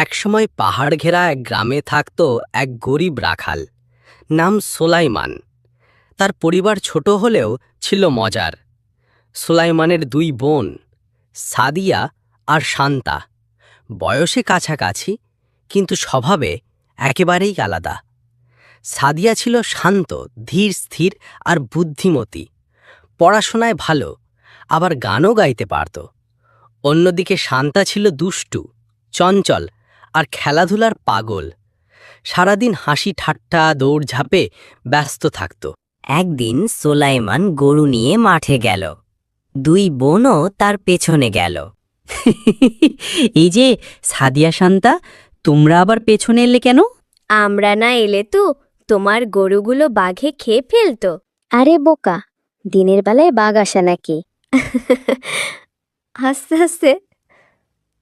একসময় পাহাড় ঘেরা এক গ্রামে থাকত এক গরিব রাখাল, নাম সোলাইমান। তার পরিবার ছোট হলেও ছিল মজার। সোলাইমানের দুই বোন, সাদিয়া আর শান্তা, বয়সে কাছাকাছি কিন্তু স্বভাবে একেবারেই আলাদা। সাদিয়া ছিল শান্ত, ধীর স্থির আর বুদ্ধিমতী। পড়াশোনায় ভালো, আবার গানও গাইতে পারত। অন্যদিকে শান্তা ছিল দুষ্টু, চঞ্চল আর খেলাধুলার পাগল। সারাদিন হাসি ঠাট্টা দৌড়ঝাঁপে ব্যস্ত থাকত। একদিন সোলাইমান গরু নিয়ে মাঠে গেল। দুই বোনও তার পেছনে গেল। এই যে সাদিয়া, শান্তা, তোমরা আবার পেছনে এলে কেন? আমরা না এলে তো তোমার গরুগুলো বাঘে খেয়ে ফেলতো। আরে বোকা, দিনের বেলায় বাঘ আসে নাকি? হাসতে হাসতে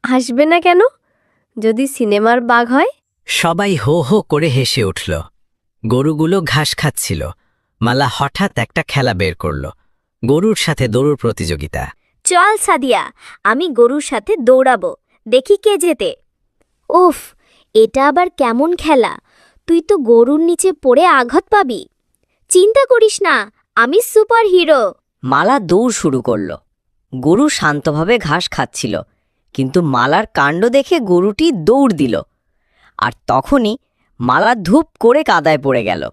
হাসবে না কেন? যদি সিনেমার বাঘ হয়? সবাই হো হো করে হেসে উঠল। গরুগুলো ঘাস খাচ্ছিল। মালা হঠাৎ একটা খেলা বের করল, গরুর সাথে দৌড় প্রতিযোগিতা। চল সাদিয়া, আমি গরুর সাথে দৌড়াবো, দেখি কে জেতে। উফ, এটা আবার কেমন খেলা? তুই তো গরুর নিচে পড়ে আঘাত পাবি। চিন্তা করিস না, আমি সুপার হিরো। মালা দৌড় শুরু করল। গরু শান্তভাবে ঘাস খাচ্ছিল, কিন্তু মালার কাণ্ড দেখে গরুটি দৌড় দিল। আর তখনই মালা ধূপ করে কাদায় পড়ে গেল।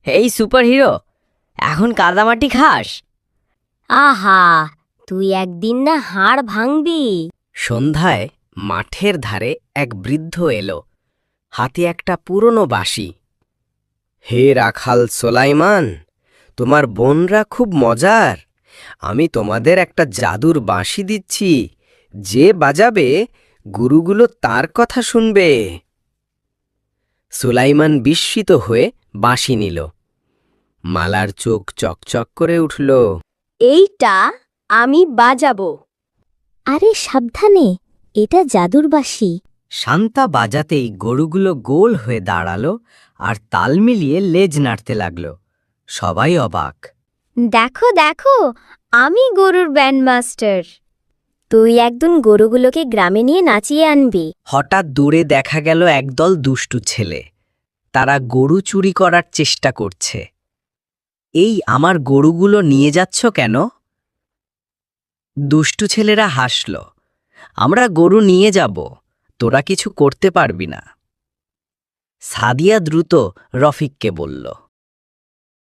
এই সুপারহিরো, এখন কাদামাটি খাস? আহা, তুই একদিন না হাড় ভাঙবি। সন্ধ্যায় মাঠের ধারে এক বৃদ্ধ এলো, হাতে একটা পুরনো বাঁশি। হে রাখাল সোলাইমান, তোমার বোনরা খুব মজার। আমি তোমাদের একটা জাদুর বাঁশি দিচ্ছি, যে বাজাবে গুরুগুলো তার কথা শুনবে। সুলাইমান বিস্মিত হয়ে বাঁশি নিল। মালার চোখ চকচক করে উঠল। এইটা আমি বাজাবো। আরে সাবধানে, এটা জাদুর বাঁশি। শান্তা বাজাতেই গরুগুলো গোল হয়ে দাঁড়ালো আর তাল মিলিয়ে লেজ নাড়তে লাগল। সবাই অবাক। দেখো দেখো, আমি গরুর ব্যান্ডমাস্টার। তুই একদিন গরুগুলোকে গ্রামে নিয়ে নাচিয়ে আনবি। হঠাৎ দূরে দেখা গেল একদল দুষ্টু ছেলে। তারা গরু চুরি করার চেষ্টা করছে। এই, আমার গরুগুলো নিয়ে যাচ্ছ কেন? দুষ্টু ছেলেরা হাসল। আমরা গরু নিয়ে যাব, তোরা কিছু করতে পারবি না। সাদিয়া দ্রুত রফিককে বলল,